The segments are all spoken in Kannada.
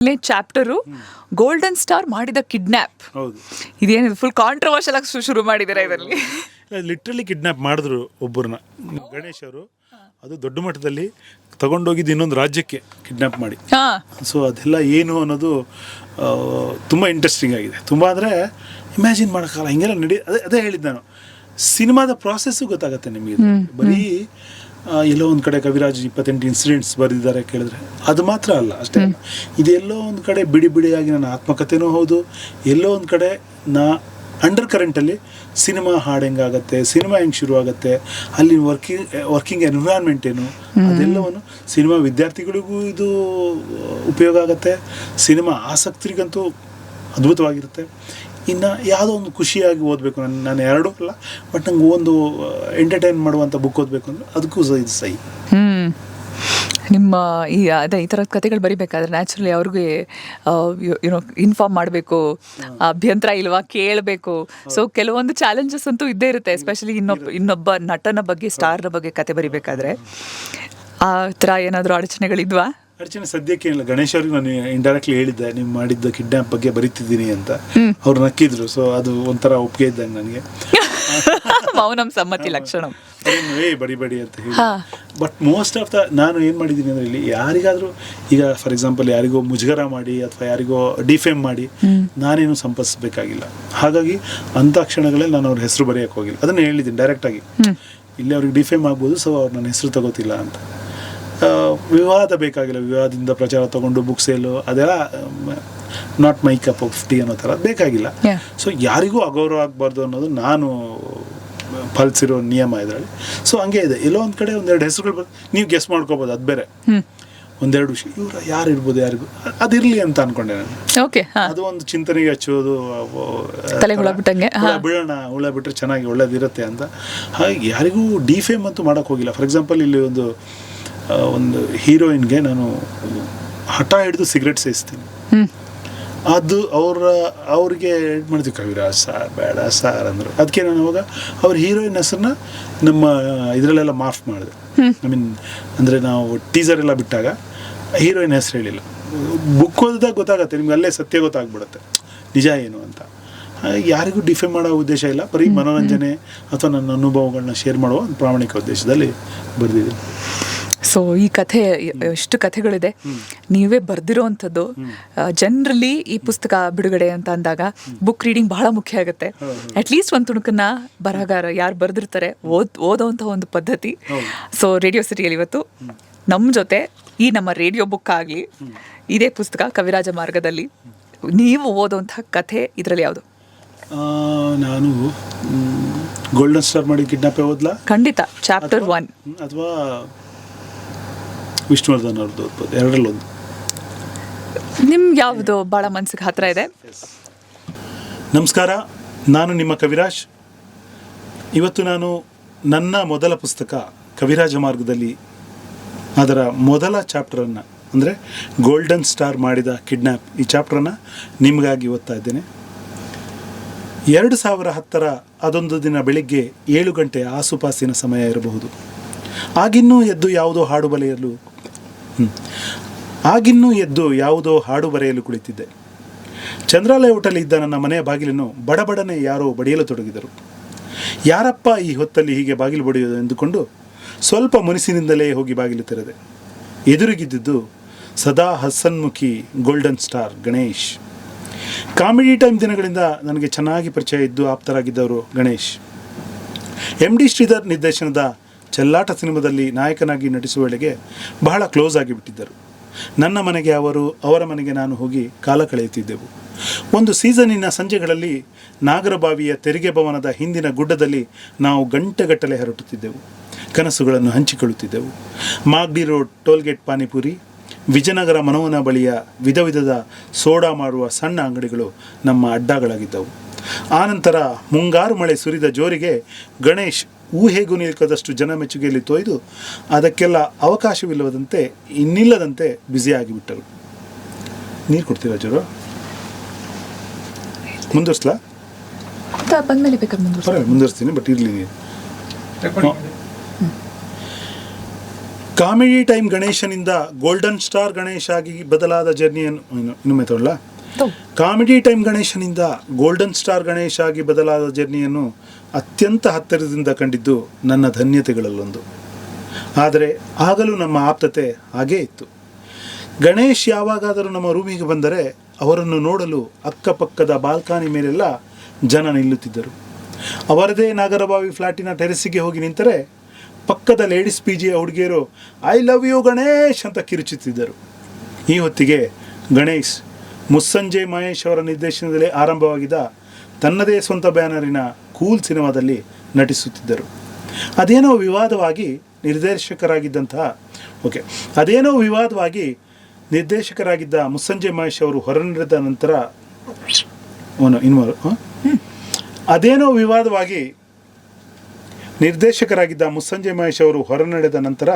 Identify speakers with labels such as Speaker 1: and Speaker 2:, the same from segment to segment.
Speaker 1: ಚಾಪ್ಟರು ಗೋಲ್ಡನ್ ಸ್ಟಾರ್ ಮಾಡಿದ ಕಿಡ್ನಾಪ್.
Speaker 2: ಹೌದು,
Speaker 1: ಇದೇನಿದೆ ಫುಲ್ ಕಾಂಟ್ರವರ್ಷಿಯಲ್ ಆಗಿ ಶುರು ಮಾಡಿದ್ದಾರೆ ಇದರಲ್ಲಿ.
Speaker 2: ಲಿಟ್ರಲಿ ಕಿಡ್ನಾಪ್ ಮಾಡಿದ್ರು ಒಬ್ಬರನ್ನ, ಗಣೇಶ್ ಅವರು. ಅದು ದೊಡ್ಡ ಮಟ್ಟದಲ್ಲಿ ತಗೊಂಡೋಗಿದ್ದು ಇನ್ನೊಂದು ರಾಜ್ಯಕ್ಕೆ ಕಿಡ್ನಾಪ್ ಮಾಡಿ. ಸೊ ಅದೆಲ್ಲ ಏನು ಅನ್ನೋದು ತುಂಬ ಇಂಟ್ರೆಸ್ಟಿಂಗ್ ಆಗಿದೆ. ತುಂಬ ಅಂದರೆ ಇಮ್ಯಾಜಿನ್ ಮಾಡೋಕ್ಕಲ್ಲ, ಹಿಂಗೆಲ್ಲ ಅದೇ ಹೇಳಿದ್ದು ನಾನು. ಸಿನಿಮಾದ ಪ್ರಾಸೆಸ್ಸು ಗೊತ್ತಾಗುತ್ತೆ ನಿಮಗೆ. ಬರೀ ಎಲ್ಲೋ ಒಂದು ಕಡೆ ಕವಿರಾಜ್ 28 ಇನ್ಸಿಡೆಂಟ್ಸ್ ಬರೆದಿದ್ದಾರೆ ಕೇಳಿದ್ರೆ ಅದು ಮಾತ್ರ ಅಲ್ಲ, ಅಷ್ಟೇ ಅಲ್ಲ. ಇದೆಲ್ಲೋ ಒಂದು ಕಡೆ ಬಿಡಿ ಬಿಡಿಯಾಗಿ ನನ್ನ ಆತ್ಮಕಥೆನೂ ಹೌದು, ಎಲ್ಲೋ ಒಂದು ಕಡೆ ಅಂಡರ್ ಕರೆಂಟಲ್ಲಿ ಸಿನಿಮಾ ಹಾಡು ಹೆಂಗಾಗತ್ತೆ, ಸಿನಿಮಾ ಹೆಂಗೆ ಶುರು ಆಗುತ್ತೆ, ಅಲ್ಲಿ ವರ್ಕಿಂಗ್ ಎನ್ವಿರಾನ್ಮೆಂಟ್ ಏನು, ಅದೆಲ್ಲವನ್ನು ಸಿನಿಮಾ ವಿದ್ಯಾರ್ಥಿಗಳಿಗೂ ಇದು ಉಪಯೋಗ ಆಗುತ್ತೆ, ಸಿನಿಮಾ ಆಸಕ್ತರಿಗಂತೂ ಅದ್ಭುತವಾಗಿರುತ್ತೆ. ಇನ್ನು ಯಾವುದೋ ಒಂದು ಖುಷಿಯಾಗಿ ಓದಬೇಕು, ನಾನು ಎರಡೂ ಅಲ್ಲ, ಬಟ್ ನಂಗೆ ಒಂದು ಎಂಟರ್ಟೈನ್ ಮಾಡುವಂಥ ಬುಕ್ ಓದಬೇಕು ಅಂದರೆ ಅದಕ್ಕೂ ಇದು ಸಹಿ.
Speaker 1: ನಿಮ್ಮ ಈ ಥರದ ಕಥೆಗಳು ಬರಿಬೇಕಾದ್ರೆ ನ್ಯಾಚುರಲಿ ಅವ್ರಿಗೆ ಇನ್ಫಾರ್ಮ್ ಮಾಡಬೇಕು, ಅಭ್ಯಂತರ ಇಲ್ವಾ ಕೇಳಬೇಕು. ಸೊ ಕೆಲವೊಂದು ಚಾಲೆಂಜಸ್ ಅಂತೂ ಇದ್ದೇ ಇರುತ್ತೆ, ಎಸ್ಪೆಷಲಿ ಇನ್ನೊಬ್ಬ ನಟನ ಬಗ್ಗೆ, ಸ್ಟಾರ್ನ ಬಗ್ಗೆ ಕತೆ ಬರಿಬೇಕಾದ್ರೆ. ಆ ಥರ ಏನಾದರೂ ಅಡಚಣೆಗಳಿದ್ವಾ?
Speaker 2: ಅಡಚಣೆ ಸದ್ಯಕ್ಕೆ ಏನಿಲ್ಲ. ಗಣೇಶ್ ಅವ್ರಿಗೆ ನಾನು ಇಂಡೈರೆಕ್ಟ್ಲಿ ಹೇಳಿದ್ದೆ, ನೀವು ಮಾಡಿದ್ದ ಕಿಡ್ನಾಪ್ ಬಗ್ಗೆ ಬರೀತಿದ್ದೀನಿ ಅಂತ. ಅವ್ರು ನಕ್ಕಿದ್ರು. ಸೊ ಅದು ಒಂಥರ ಒಪ್ಪಿಗೆ ಇದ್ದಂಗೆ ನನಗೆ.
Speaker 1: ಮೌನಂ ಸಮ್ಮತಿ ಲಕ್ಷಣ.
Speaker 2: ಬಡಿ ಅಂತ ಹೇಳಿ. ಬಟ್ ಮೋಸ್ಟ್ ಆಫ್ ನಾನು ಏನು ಮಾಡಿದ್ದೀನಿ ಅಂದರೆ, ಇಲ್ಲಿ ಯಾರಿಗಾದರೂ ಈಗ ಫಾರ್ ಎಕ್ಸಾಂಪಲ್ ಯಾರಿಗೋ ಮುಜುಗರ ಮಾಡಿ ಅಥವಾ ಯಾರಿಗೋ ಡಿಫೇಮ್ ಮಾಡಿ ನಾನೇನು ಸಂಪಾದಿಸಬೇಕಾಗಿಲ್ಲ. ಹಾಗಾಗಿ ಅಂಥ ಕ್ಷಣಗಳಲ್ಲಿ ನಾನು ಅವ್ರ ಹೆಸರು ಬರೆಯೋಕ್ಕೆ ಹೋಗಿಲ್ಲ. ಅದನ್ನು ಹೇಳಿದ್ದೀನಿ ಡೈರೆಕ್ಟಾಗಿ, ಇಲ್ಲಿ ಅವ್ರಿಗೆ ಡಿಫೇಮ್ ಆಗ್ಬೋದು, ಸೊ ಅವ್ರು ನನ್ನ ಹೆಸರು ತಗೋತಿಲ್ಲ ಅಂತ. ವಿವಾದ ಬೇಕಾಗಿಲ್ಲ, ವಿವಾದದಿಂದ ಪ್ರಚಾರ ತಗೊಂಡು ಬುಕ್ ಸೇಲು ಅದೆಲ್ಲ not my cup of tea ಅನ್ನೋ ಥರ ಬೇಕಾಗಿಲ್ಲ. ಸೊ ಯಾರಿಗೂ ಅಗೌರವ ಆಗಬಾರ್ದು ಅನ್ನೋದು ನಾನು ಪಾಲಿಸಿರೋ ನಿಯಮ ಇದರಲ್ಲಿ. ಸೊ ಹಂಗೆ ಇದೆ. ಎಲ್ಲೋ ಒಂದು ಕಡೆ ಒಂದೆರಡು ಹೆಸರುಗಳು ನೀವು ಗೆಸ್ ಮಾಡ್ಕೋಬೋದು, ಅದು ಬೇರೆ. ಒಂದೆರಡು ವಿಷಯ ಇವ್ರು ಯಾರು ಇರ್ಬೋದು, ಯಾರಿಗೂ ಅದಿರಲಿ ಅಂತ ಅನ್ಕೊಂಡೆ ನಾನು.
Speaker 1: ಓಕೆ,
Speaker 2: ಅದು ಒಂದು ಚಿಂತನೆಗೆ ಹಚ್ಚೋದು, ಬಿಡೋಣ, ಹುಳ ಬಿಟ್ಟರೆ ಚೆನ್ನಾಗಿ ಒಳ್ಳೇದಿರುತ್ತೆ ಅಂತ. ಹಾಗೆ ಯಾರಿಗೂ ಡಿಫೇಮ್ ಅಂತೂ ಮಾಡೋಕ್ಕೆ ಹೋಗಿಲ್ಲ. ಫಾರ್ ಎಕ್ಸಾಂಪಲ್ ಇಲ್ಲಿ ಒಂದು ಹೀರೋಯಿನ್ಗೆ ನಾನು ಹಠ ಹಿಡಿದು ಸಿಗರೇಟ್ ಸೇರಿಸ್ತೀನಿ, ಅದು ಅವ್ರಿಗೆ ಮಾಡ್ತೀವಿ, ಕವಿರಾಜ್ ಸಾರ್ ಬೇಡ ಸಾರ್ ಅಂದರು. ಅದಕ್ಕೆ ನಾನು ಅವಾಗ ಅವ್ರ ಹೀರೋಯಿನ್ ಹೆಸರನ್ನ ನಮ್ಮ ಇದರಲ್ಲೆಲ್ಲ ಮಾಫ್ ಮಾಡಿದೆ. ಐ ಮೀನ್ ಅಂದರೆ ನಾವು ಟೀಸರ್ ಎಲ್ಲ ಬಿಟ್ಟಾಗ ಹೀರೋಯಿನ್ ಹೆಸರು ಹೇಳಿಲ್ಲ. ಬುಕ್ ಓದಿದಾಗ ಗೊತ್ತಾಗತ್ತೆ ನಿಮ್ಗೆ, ಅಲ್ಲೇ ಸತ್ಯ ಗೊತ್ತಾಗ್ಬಿಡುತ್ತೆ ನಿಜ ಏನು ಅಂತ. ಯಾರಿಗೂ ಡಿಫೇಮ್ ಮಾಡೋ ಉದ್ದೇಶ ಇಲ್ಲ, ಬರೀ ಮನೋರಂಜನೆ ಅಥವಾ ನನ್ನ ಅನುಭವಗಳನ್ನ ಶೇರ್ ಮಾಡುವ ಒಂದು ಪ್ರಾಮಾಣಿಕ ಉದ್ದೇಶದಲ್ಲಿ ಬರೆದಿದ್ದೀನಿ.
Speaker 1: ಸೊ ಈ ಕಥೆ, ಎಷ್ಟು ಕಥೆಗಳಿದೆ, ನೀವೇ ಬರ್ದಿರೋವಂಥದ್ದು. ಜನರಲಿ ಈ ಪುಸ್ತಕ ಬಿಡುಗಡೆ ಅಂತ ಅಂದಾಗ ಬುಕ್ ರೀಡಿಂಗ್ ಬಹಳ ಮುಖ್ಯ ಆಗುತ್ತೆ. ಅಟ್ಲೀಸ್ಟ್ ಒಂದು ತುಣುಕನ್ನ ಬರಹಗಾರ ಯಾರು ಬರೆದಿರ್ತಾರೆ ಓದೋವಂಥ ಒಂದು ಪದ್ಧತಿ. ಸೊ ರೇಡಿಯೋ ಸಿಟಿಯಲ್ಲಿ ಇವತ್ತು ನಮ್ಮ ಜೊತೆ ಈ ನಮ್ಮ ರೇಡಿಯೋ ಬುಕ್ ಆಗಲಿ, ಇದೇ ಪುಸ್ತಕ ಕವಿರಾಜ ಮಾರ್ಗದಲ್ಲಿ ನೀವು ಓದೋವಂಥ ಕಥೆ ಇದರಲ್ಲಿ ಯಾವುದು?
Speaker 2: ನಾನು ಗೋಲ್ಡನ್ ಸ್ಟಾರ್ ಮಾಡಿ ಕಿಡ್ನಾಪ್ ಓದ್ಲಾ?
Speaker 1: ಖಂಡಿತ. ಚಾಪ್ಟರ್ 1
Speaker 2: ಅಥವಾ ವಿಷ್ಣುವರ್ಧನ್ ಅವ್ರದ್ದು ಓದ್ಬೋದು, ಎರಡರಲ್ಲೊಂದು.
Speaker 1: ನಿಮ್ಗೆ ಯಾವುದು ಭಾಳ ಮನಸ್ಸಿಗೆ ಹತ್ತಿರ ಇದೆ?
Speaker 2: ನಮಸ್ಕಾರ, ನಾನು ನಿಮ್ಮ ಕವಿರಾಜ್. ಇವತ್ತು ನಾನು ನನ್ನ ಮೊದಲ ಪುಸ್ತಕ ಕವಿರಾಜ ಮಾರ್ಗದಲ್ಲಿ ಅದರ ಮೊದಲ ಚಾಪ್ಟರನ್ನು, ಅಂದರೆ ಗೋಲ್ಡನ್ ಸ್ಟಾರ್ ಮಾಡಿದ ಕಿಡ್ನಾಪ್, ಈ ಚಾಪ್ಟರನ್ನು ನಿಮಗಾಗಿ ಓದ್ತಾ ಇದ್ದೇನೆ. 2010 ಅದೊಂದು ದಿನ ಬೆಳಿಗ್ಗೆ 7 ಗಂಟೆ ಆಸುಪಾಸಿನ ಸಮಯ ಇರಬಹುದು. ಆಗಿನ್ನೂ ಎದ್ದು ಯಾವುದೋ ಹಾಡು ಬರೆಯಲು ಕುಳಿತಿದ್ದೆ. ಚಂದ್ರಾಲಯ ಹೋಟೆಲ್ ಇದ್ದ ನನ್ನ ಮನೆಯ ಬಾಗಿಲನ್ನು ಬಡಬಡನೆ ಯಾರೋ ಬಡಿಯಲು ತೊಡಗಿದರು. ಯಾರಪ್ಪ ಈ ಹೊತ್ತಲ್ಲಿ ಹೀಗೆ ಬಾಗಿಲು ಬಡಿಯೋದು ಎಂದುಕೊಂಡು ಸ್ವಲ್ಪ ಮುನಿಸಿನಿಂದಲೇ ಹೋಗಿ ಬಾಗಿಲು ತೆರೆದೆ. ಎದುರಿಗಿದ್ದುದು ಸದಾ ಹಸನ್ಮುಖಿ golden star Ganesh. Comedy time ದಿನಗಳಿಂದ ನನಗೆ ಚೆನ್ನಾಗಿ ಪರಿಚಯ ಇದ್ದು ಆಪ್ತರಾಗಿದ್ದವರು ಗಣೇಶ್. MD ಶ್ರೀಧರ್ ನಿರ್ದೇಶನದ ಚೆಲ್ಲಾಟ ಸಿನಿಮಾದಲ್ಲಿ ನಾಯಕನಾಗಿ ನಟಿಸುವ ವೇಳೆಗೆ ಬಹಳ ಕ್ಲೋಸ್ ಆಗಿಬಿಟ್ಟಿದ್ದರು. ನನ್ನ ಮನೆಗೆ ಅವರ ಮನೆಗೆ ನಾನು ಹೋಗಿ ಕಾಲ ಕಳೆಯುತ್ತಿದ್ದೆವು. ಒಂದು ಸೀಸನ್ನಿನ ಸಂಜೆಗಳಲ್ಲಿ ನಾಗರಬಾವಿಯ ತೆರಿಗೆ ಭವನದ ಹಿಂದಿನ ಗುಡ್ಡದಲ್ಲಿ ನಾವು ಗಂಟೆಗಟ್ಟಲೆ ಹೊರಟುತ್ತಿದ್ದೆವು. ಕನಸುಗಳನ್ನು ಹಂಚಿಕೊಳ್ಳುತ್ತಿದ್ದೆವು. ಮಾಗ್ಡಿ ರೋಡ್ ಟೋಲ್ಗೇಟ್ ಪಾನಿಪುರಿ, ವಿಜಯನಗರ ಮನೋವನ ಬಳಿಯ ವಿಧ ವಿಧದ ಸೋಡಾ ಮಾಡುವ ಸಣ್ಣ ಅಂಗಡಿಗಳು ನಮ್ಮ ಅಡ್ಡಗಳಾಗಿದ್ದವು. ಆನಂತರ ಮುಂಗಾರು ಮಳೆ ಸುರಿದ ಜೋರಿಗೆ ಗಣೇಶ್ ಊಹೆಗೂ ನಿಲ್ಕದಷ್ಟು ಜನ ಮೆಚ್ಚುಗೆಯಲ್ಲಿ ತೊಯ್ದು ಅದಕ್ಕೆಲ್ಲ ಇನ್ನಿಲ್ಲದಂತೆ ಬ್ಯುಸಿಯಾಗಿಬಿಟ್ಟರು. ನೀರು ಕೊಡ್ತೀರಾ ಜೋರು? ಮುಂದುವರ್ಸ್ಲಾ? ಮುಂದುವರ್ಸ್ತೀನಿ, ಬಟ್ ಇರಲಿ ನೀರು. ಕಾಮಿಡಿ ಟೈಮ್ ಗಣೇಶನಿಂದ ಗೋಲ್ಡನ್ ಸ್ಟಾರ್ ಗಣೇಶ್ ಆಗಿ ಬದಲಾದ ಜರ್ನಿಯನ್ನು ಇನ್ನೊಮ್ಮೆ ತೊಗೊಳ್ಳ. ಕಾಮಿಡಿ ಟೈಮ್ ಗಣೇಶನಿಂದ ಗೋಲ್ಡನ್ ಸ್ಟಾರ್ ಗಣೇಶ್ ಆಗಿ ಬದಲಾದ ಜರ್ನಿಯನ್ನು ಅತ್ಯಂತ ಹತ್ತಿರದಿಂದ ಕಂಡಿದ್ದು ನನ್ನ ಧನ್ಯತೆಗಳಲ್ಲೊಂದು. ಆದರೆ ಆಗಲೂ ನಮ್ಮ ಆಪ್ತತೆ ಹಾಗೇ ಇತ್ತು. ಗಣೇಶ್ ಯಾವಾಗಾದರೂ ನಮ್ಮ ರೂಮಿಗೆ ಬಂದರೆ ಅವರನ್ನು ನೋಡಲು ಅಕ್ಕಪಕ್ಕದ ಬಾಲ್ಕನಿ ಮೇಲೆಲ್ಲ ಜನ ನಿಲ್ಲುತ್ತಿದ್ದರು. ಅವರದೇ ನಾಗರಬಾವಿ ಫ್ಲ್ಯಾಟಿನ ಟೆರೆಸಿಗೆ ಹೋಗಿ ನಿಂತರೆ ಪಕ್ಕದ ಲೇಡೀಸ್ PGಯ ಹುಡುಗಿಯರು ಐ ಲವ್ ಯು ಗಣೇಶ್ ಅಂತ ಕಿರುಚುತ್ತಿದ್ದರು. ಈ ಹೊತ್ತಿಗೆ ಗಣೇಶ್ ಮುಸ್ಸಂಜೆ ಮಹೇಶ್ ಅವರ ನಿರ್ದೇಶನದಲ್ಲಿ ಆರಂಭವಾಗಿದ್ದ ತನ್ನದೇ ಸ್ವಂತ ಬ್ಯಾನರಿನ ಕೂಲ್ ಸಿನಿಮಾದಲ್ಲಿ ನಟಿಸುತ್ತಿದ್ದರು. ಅದೇನೋ ವಿವಾದವಾಗಿ ನಿರ್ದೇಶಕರಾಗಿದ್ದ ಮುಸ್ಸಂಜೆ ಮಹೇಶ್ ಅವರು ಹೊರನಡೆದ ನಂತರ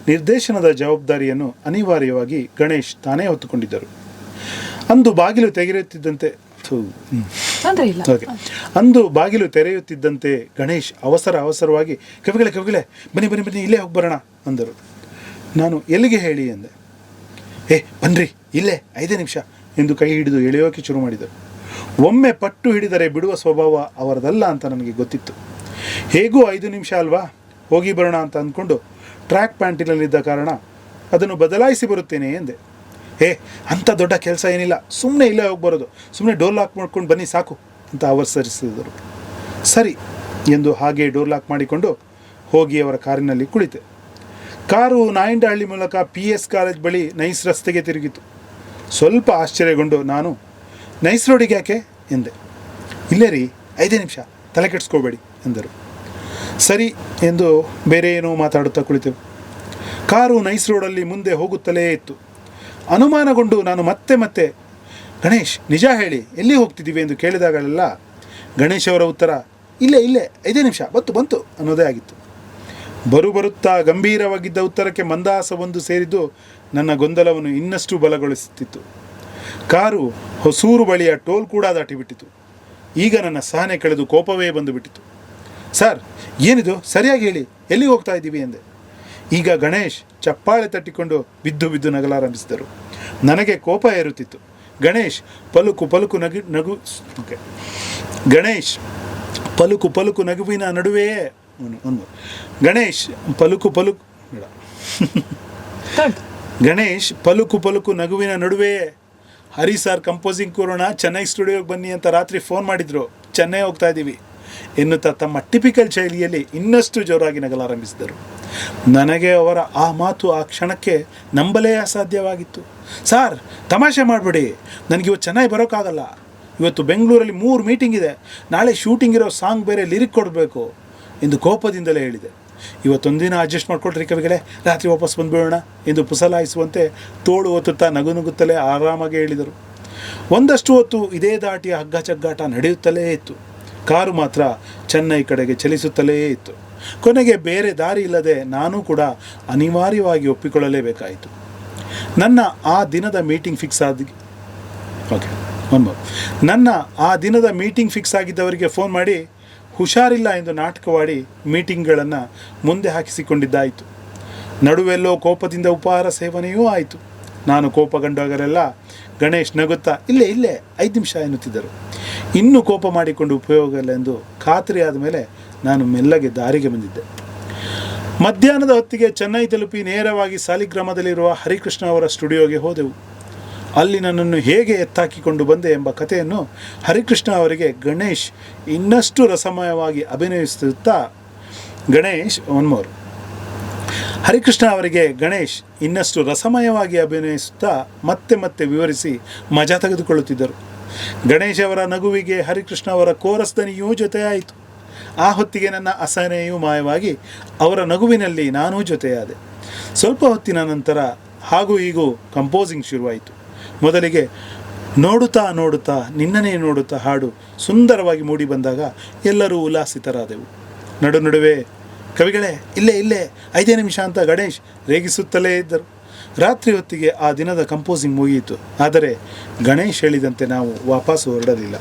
Speaker 2: ನಿರ್ದೇಶನದ ಜವಾಬ್ದಾರಿಯನ್ನು ಅನಿವಾರ್ಯವಾಗಿ ಗಣೇಶ್ ತಾನೇ ಹೊತ್ತುಕೊಂಡಿದ್ದರು. ಅಂದು ಬಾಗಿಲು ತೆರೆಯುತ್ತಿದ್ದಂತೆ ಗಣೇಶ್ ಅವಸರವಾಗಿ ಕವಿಗಳೇ ಬನ್ನಿ ಇಲ್ಲೇ ಹೋಗಿ ಬರೋಣ ಅಂದರು. ನಾನು ಎಲ್ಲಿಗೆ ಹೇಳಿ ಎಂದೆ. ಬನ್ರಿ ಇಲ್ಲೇ 5 ನಿಮಿಷ ಎಂದು ಕೈ ಹಿಡಿದು ಎಳೆಯೋಕೆ ಶುರು ಮಾಡಿದರು. ಒಮ್ಮೆ ಪಟ್ಟು ಹಿಡಿದರೆ ಬಿಡುವ ಸ್ವಭಾವ ಅವರದಲ್ಲ ಅಂತ ನನಗೆ ಗೊತ್ತಿತ್ತು. ಹೇಗೂ 5 ನಿಮಿಷ ಅಲ್ವಾ, ಹೋಗಿ ಬರೋಣ ಅಂತ ಅಂದ್ಕೊಂಡು ಟ್ರ್ಯಾಕ್ ಪ್ಯಾಂಟಿನಲ್ಲಿದ್ದ ಕಾರಣ ಅದನ್ನು ಬದಲಾಯಿಸಿ ಬರುತ್ತೇನೆ ಎಂದೆ. ಅಂಥ ದೊಡ್ಡ ಕೆಲಸ ಏನಿಲ್ಲ, ಸುಮ್ಮನೆ ಇಲ್ಲೇ ಹೋಗಿ ಬರೋದು, ಸುಮ್ಮನೆ ಡೋರ್ ಲಾಕ್ ಮಾಡ್ಕೊಂಡು ಬನ್ನಿ ಸಾಕು ಅಂತ ಅವಸರಿಸಿದರು. ಸರಿ ಎಂದು ಹಾಗೆ ಡೋರ್ ಲಾಕ್ ಮಾಡಿಕೊಂಡು ಹೋಗಿ ಅವರ ಕಾರಿನಲ್ಲಿ ಕುಳಿತೆ. ಕಾರು ನಾಯಂಡಹಳ್ಳಿ ಮೂಲಕ PS ಕಾಲೇಜ್ ಬಳಿ ನೈಸ್ ರಸ್ತೆಗೆ ತಿರುಗಿತು. ಸ್ವಲ್ಪ ಆಶ್ಚರ್ಯಗೊಂಡು ನಾನು ನೈಸ್ ರೋಡಿಗೆ ಯಾಕೆ ಎಂದೆ. ಇಲ್ಲೇ ರೀ 5 ನಿಮಿಷ, ತಲೆ ಕೆಡಿಸ್ಕೋಬೇಡಿ ಎಂದರು. ಸರಿ ಎಂದು ಬೇರೆ ಏನೋ ಮಾತಾಡುತ್ತಾ ಕುಳಿತೆವು. ಕಾರು ನೈಸ್ ರೋಡಲ್ಲಿ ಮುಂದೆ ಹೋಗುತ್ತಲೇ ಇತ್ತು. ಅನುಮಾನಗೊಂಡು ನಾನು ಮತ್ತೆ ಗಣೇಶ್ ನಿಜ ಹೇಳಿ ಎಲ್ಲಿ ಹೋಗ್ತಿದ್ದೀವಿ ಎಂದು ಕೇಳಿದಾಗಲೆಲ್ಲ ಗಣೇಶ್ ಅವರ ಉತ್ತರ ಇಲ್ಲೇ 5 ನಿಮಿಷ ಬಂತು ಅನ್ನೋದೇ ಆಗಿತ್ತು. ಬರುತ್ತಾ ಗಂಭೀರವಾಗಿದ್ದ ಉತ್ತರಕ್ಕೆ ಮಂದಹಾಸವೊಂದು ಸೇರಿದ್ದು ನನ್ನ ಗೊಂದಲವನ್ನು ಇನ್ನಷ್ಟು ಬಲಗೊಳಿಸುತ್ತಿತ್ತು. ಕಾರು ಹೊಸೂರು ಬಳಿಯ ಟೋಲ್ ಕೂಡ ದಾಟಿಬಿಟ್ಟಿತು. ಈಗ ನನ್ನ ಸಹನೆ ಕಳೆದು ಕೋಪವೇ ಬಂದುಬಿಟ್ಟಿತು. ಸರ್ ಏನಿದು, ಸರಿಯಾಗಿ ಹೇಳಿ ಎಲ್ಲಿ ಹೋಗ್ತಾ ಇದ್ದೀವಿ ಎಂದೆ. ಈಗ ಗಣೇಶ್ ಚಪ್ಪಾಳೆ ತಟ್ಟಿಕೊಂಡು ಬಿದ್ದು ನಗಲಾರಂಭಿಸಿದರು. ನನಗೆ ಕೋಪ ಏರುತ್ತಿತ್ತು. ಗಣೇಶ್ ಪಲುಕು ನಗುವಿನ ನಡುವೆಯೇ ಗಣೇಶ್ ಪಲುಕು ನಗುವಿನ ನಡುವೆಯೇ ಹರಿ ಸರ್ ಕಂಪೋಸಿಂಗ್ ಕೊರೋಣ ಚೆನ್ನೈ ಸ್ಟುಡಿಯೋಗೆ ಬನ್ನಿ ಅಂತ ರಾತ್ರಿ ಫೋನ್ ಮಾಡಿದ್ರು, ಚೆನ್ನೈ ಹೋಗ್ತಾ ಇದ್ದೀವಿ ಎನ್ನುತ್ತಾ ತಮ್ಮ ಟಿಪಿಕಲ್ ಶೈಲಿಯಲ್ಲಿ ಇನ್ನಷ್ಟು ಜೋರಾಗಿ ನಗಲಾರಂಭಿಸಿದರು. ನನಗೆ ಅವರ ಆ ಮಾತು ಆ ಕ್ಷಣಕ್ಕೆ ನಂಬಲೇ ಅಸಾಧ್ಯವಾಗಿತ್ತು. ಸಾರ್ ತಮಾಷೆ ಮಾಡಬೇಡಿ, ನನಗಿವತ್ತು ಚೆನ್ನೈ ಬರೋಕ್ಕಾಗಲ್ಲ, ಇವತ್ತು ಬೆಂಗಳೂರಲ್ಲಿ 3 ಮೀಟಿಂಗ್ ಇದೆ, ನಾಳೆ ಶೂಟಿಂಗ್ ಇರೋ ಸಾಂಗ್ ಬೇರೆ ಲಿರಿಕ್ ಕೊಡಬೇಕು ಎಂದು ಕೋಪದಿಂದಲೇ ಹೇಳಿದೆ. ಇವತ್ತೊಂದಿನ ಅಡ್ಜಸ್ಟ್ ಮಾಡಿಕೊಟ್ರಿ ಕವಿಗಳೇ, ರಾತ್ರಿ ವಾಪಸ್ ಬಂದುಬಿಡೋಣ ಎಂದು ಪುಸಲಾಯಿಸುವಂತೆ ತೋಳು ಒತ್ತುತ್ತಾ ನಗುತ್ತಲೇ ಆರಾಮಾಗಿ ಹೇಳಿದರು. ಒಂದಷ್ಟು ಹೊತ್ತು ಇದೇ ದಾಟಿಯ ಹಗ್ಗ ಚಗ್ಗಾಟ ನಡೆಯುತ್ತಲೇ ಇತ್ತು. ಕಾರು ಮಾತ್ರ ಚೆನ್ನೈ ಕಡೆಗೆ ಚಲಿಸುತ್ತಲೇ ಇತ್ತು. ಕೊನೆಗೆ ಬೇರೆ ದಾರಿ ಇಲ್ಲದೆ ನಾನು ಕೂಡ ಅನಿವಾರ್ಯವಾಗಿ ಒಪ್ಪಿಕೊಳ್ಳಲೇಬೇಕಾಯಿತು. ನನ್ನ ಆ ದಿನದ ಮೀಟಿಂಗ್ ಫಿಕ್ಸ್ ಆಗಿದ್ದವರಿಗೆ ಫೋನ್ ಮಾಡಿ ಹುಷಾರಿಲ್ಲ ಎಂದು ನಾಟಕವಾಡಿ ಮೀಟಿಂಗ್ಗಳನ್ನು ಮುಂದೆ ಹಾಕಿಸಿಕೊಂಡಿದ್ದಾಯಿತು. ನಡುವೆಲ್ಲೋ ಕೋಪದಿಂದ ಉಪಹಾರ ಸೇವನೆಯೂ ಆಯಿತು. ನಾನು ಕೋಪಗೊಂಡಾಗಲೆಲ್ಲ ಗಣೇಶ್ ನಗುತ್ತಾ ಇಲ್ಲೇ 5 ನಿಮಿಷ ಎನ್ನುತ್ತಿದ್ದರು. ಇನ್ನೂ ಕೋಪ ಮಾಡಿಕೊಂಡು ಉಪಯೋಗ ಇಲ್ಲ ಎಂದು ಖಾತ್ರಿಯಾದ ಮೇಲೆ ನಾನು ಮೆಲ್ಲಗೆ ದಾರಿಗೆ ಬಂದಿದ್ದೆ. ಮಧ್ಯಾಹ್ನದ ಹೊತ್ತಿಗೆ ಚೆನ್ನೈ ತಲುಪಿ ನೇರವಾಗಿ ಸಾಲಿಗ್ರಾಮದಲ್ಲಿರುವ ಹರಿಕೃಷ್ಣ ಅವರ ಸ್ಟುಡಿಯೋಗೆ ಹೋದೆವು. ಅಲ್ಲಿ ನನ್ನನ್ನು ಹೇಗೆ ಎತ್ತಾಕಿಕೊಂಡು ಬಂದೆ ಎಂಬ ಕಥೆಯನ್ನು ಹರಿಕೃಷ್ಣ ಅವರಿಗೆ ಗಣೇಶ್ ಇನ್ನಷ್ಟು ರಸಮಯವಾಗಿ ಅಭಿನಯಿಸುತ್ತಾ ಮತ್ತೆ ವಿವರಿಸಿ ಮಜಾ ತೆಗೆದುಕೊಳ್ಳುತ್ತಿದ್ದರು. ಗಣೇಶ್ ಅವರ ನಗುವಿಗೆ ಹರಿಕೃಷ್ಣ ಅವರ ಕೋರಸ್ ದನಿಯೂ ಜೊತೆಯಾಯಿತು. ಆ ಹೊತ್ತಿಗೆ ನನ್ನ ಅಸಹನೆಯೂ ಮಾಯವಾಗಿ ಅವರ ನಗುವಿನಲ್ಲಿ ನಾನೂ ಜೊತೆಯಾದೆ. ಸ್ವಲ್ಪ ಹೊತ್ತಿನ ನಂತರ ಹಾಗೂ ಹೀಗೂ ಕಂಪೋಸಿಂಗ್ ಶುರುವಾಯಿತು. ಮೊದಲಿಗೆ ನೋಡುತ್ತಾ ನಿನ್ನನೇ ನೋಡುತ್ತಾ ಹಾಡು ಸುಂದರವಾಗಿ ಮೂಡಿ ಬಂದಾಗ ಎಲ್ಲರೂ ಉಲ್ಲಾಸಿತರಾದೆವು. ನಡುವೆ ಕವಿಗಳೇ ಇಲ್ಲೇ 5 ನಿಮಿಷ ಅಂತ ಗಣೇಶ್ ರೇಗಿಸುತ್ತಲೇ ಇದ್ದರು. ರಾತ್ರಿ ಹೊತ್ತಿಗೆ ಆ ದಿನದ ಕಂಪೋಸಿಂಗ್ ಮುಗಿಯಿತು. ಆದರೆ ಗಣೇಶ್ ಹೇಳಿದಂತೆ ನಾವು ವಾಪಸ್ಸು ಹೊರಡಲಿಲ್ಲ.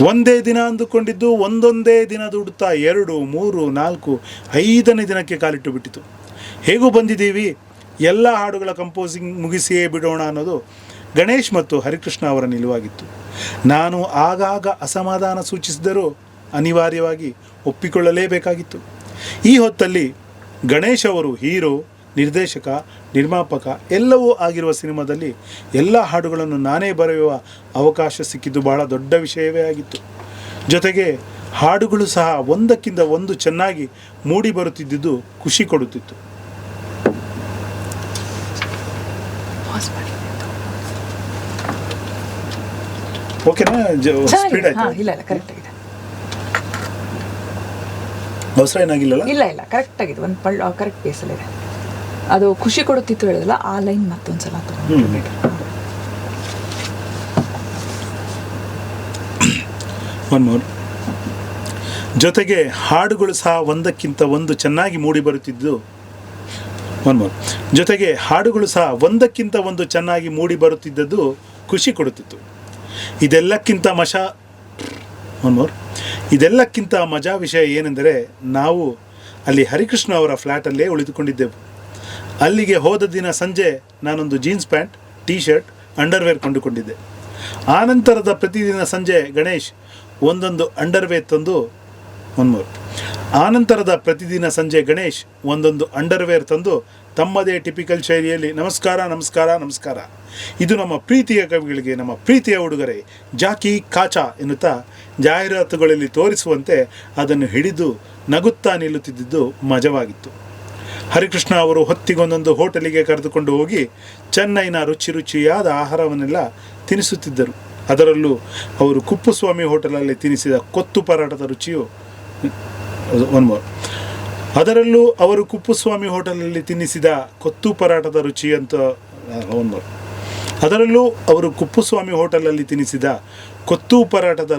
Speaker 2: ಒಂದೇ ದಿನ ಅಂದುಕೊಂಡಿದ್ದು ಒಂದೊಂದೇ ದಿನ ದುಡುತ್ತಾ 2, 3, 4, 5ನೇ ದಿನಕ್ಕೆ ಕಾಲಿಟ್ಟು ಬಿಟ್ಟಿತು. ಹೇಗೂ ಬಂದಿದ್ದೀವಿ, ಎಲ್ಲ ಹಾಡುಗಳ ಕಂಪೋಸಿಂಗ್ ಮುಗಿಸಿಯೇ ಬಿಡೋಣ ಅನ್ನೋದು ಗಣೇಶ್ ಮತ್ತು ಹರಿಕೃಷ್ಣ ಅವರ ನಿಲುವಾಗಿತ್ತು. ನಾನು ಆಗಾಗ ಅಸಮಾಧಾನ ಸೂಚಿಸಿದರೂ ಅನಿವಾರ್ಯವಾಗಿ ಒಪ್ಪಿಕೊಳ್ಳಲೇಬೇಕಾಗಿತ್ತು. ಈ ಹೊತ್ತಲ್ಲಿ ಗಣೇಶ್ ಅವರು ಹೀರೋ, ನಿರ್ದೇಶಕ, ನಿರ್ಮಾಪಕ ಎಲ್ಲವೂ ಆಗಿರುವ ಸಿನಿಮಾದಲ್ಲಿ ಎಲ್ಲ ಹಾಡುಗಳನ್ನು ನಾನೇ ಬರೆಯುವ ಅವಕಾಶ ಸಿಕ್ಕಿದ್ದು ಬಹಳ ದೊಡ್ಡ ವಿಷಯವೇ ಆಗಿತ್ತು. ಜೊತೆಗೆ ಹಾಡುಗಳು ಸಹ ಒಂದಕ್ಕಿಂತ ಒಂದು ಚೆನ್ನಾಗಿ ಮೂಡಿ ಬರುತ್ತಿದ್ದುದು ಖುಷಿ ಕೊಡುತ್ತಿತ್ತು. ಓಕೆನಾ? ಸ್ಪೀಡ್ ಆಯ್ತು?
Speaker 1: ಇಲ್ಲ ಕರೆಕ್ಟ್ ಆಗಿದೆ.
Speaker 2: ಅವಸರ ಏನಾಗಿಲ್ಲಲ್ಲ?
Speaker 1: ಇಲ್ಲ ಕರೆಕ್ಟ್ ಆಗಿದೆ. ಒಂದು ಕರೆಕ್ಟ್ ಪೇಸಲ್ಲಿ ಇದೆ. ಅದು ಖುಷಿ ಕೊಡುತ್ತಿತ್ತು ಹೇಳಿದಲ್ಲ, ಆ ಲೈನ್ ಮತ್ತೊಂದ್ಸಲ
Speaker 2: ಒನ್ ಮೋರ್. ಜೊತೆಗೆ ಹಾಡುಗಳು ಸಹ ಒಂದಕ್ಕಿಂತ ಒಂದು ಚೆನ್ನಾಗಿ ಮೂಡಿ ಬರುತ್ತಿದ್ದು ಖುಷಿ ಕೊಡುತ್ತಿತ್ತು. ಇದೆಲ್ಲಕ್ಕಿಂತ ಮಜಾ ವಿಷಯ ಏನೆಂದರೆ, ನಾವು ಅಲ್ಲಿ ಹರಿಕೃಷ್ಣ ಅವರ ಫ್ಲ್ಯಾಟಲ್ಲೇ ಉಳಿದುಕೊಂಡಿದ್ದೆವು. ಅಲ್ಲಿಗೆ ಹೋದ ದಿನ ಸಂಜೆ ನಾನೊಂದು jeans pant, T shirt, underwear ಕೊಂಡುಕೊಂಡಿದ್ದೆ. ಆನಂತರದ ಪ್ರತಿದಿನ ಸಂಜೆ ಗಣೇಶ್ ಒಂದೊಂದು ಅಂಡರ್ವೇರ್ ತಂದು ತಮ್ಮದೇ ಟಿಪಿಕಲ್ ಶೈಲಿಯಲ್ಲಿ ನಮಸ್ಕಾರ, ಇದು ನಮ್ಮ ಪ್ರೀತಿಯ ಕವಿಗಳಿಗೆ ನಮ್ಮ ಪ್ರೀತಿಯ ಉಡುಗೊರೆ, ಜಾಕಿ ಕಾಚಾ ಎನ್ನುತ್ತಾ ಜಾಹೀರಾತುಗಳಲ್ಲಿ ತೋರಿಸುವಂತೆ ಅದನ್ನು ಹಿಡಿದು ನಗುತ್ತಾ ನಿಲ್ಲುತ್ತಿದ್ದುದು ಮಜವಾಗಿತ್ತು. ಹರಿಕೃಷ್ಣ ಅವರು ಹೊತ್ತಿಗೊಂದೊಂದು ಹೋಟೆಲಿಗೆ ಕರೆದುಕೊಂಡು ಹೋಗಿ ಚೆನ್ನೈನ ರುಚಿಯಾದ ಆಹಾರವನ್ನೆಲ್ಲ ತಿನ್ನಿಸುತ್ತಿದ್ದರು. ಅದರಲ್ಲೂ ಅವರು ಕುಪ್ಪುಸ್ವಾಮಿ ಹೋಟೆಲಲ್ಲಿ ತಿನ್ನಿಸಿದ ಕೊತ್ತು ಪರಾಟದ ರುಚಿಯು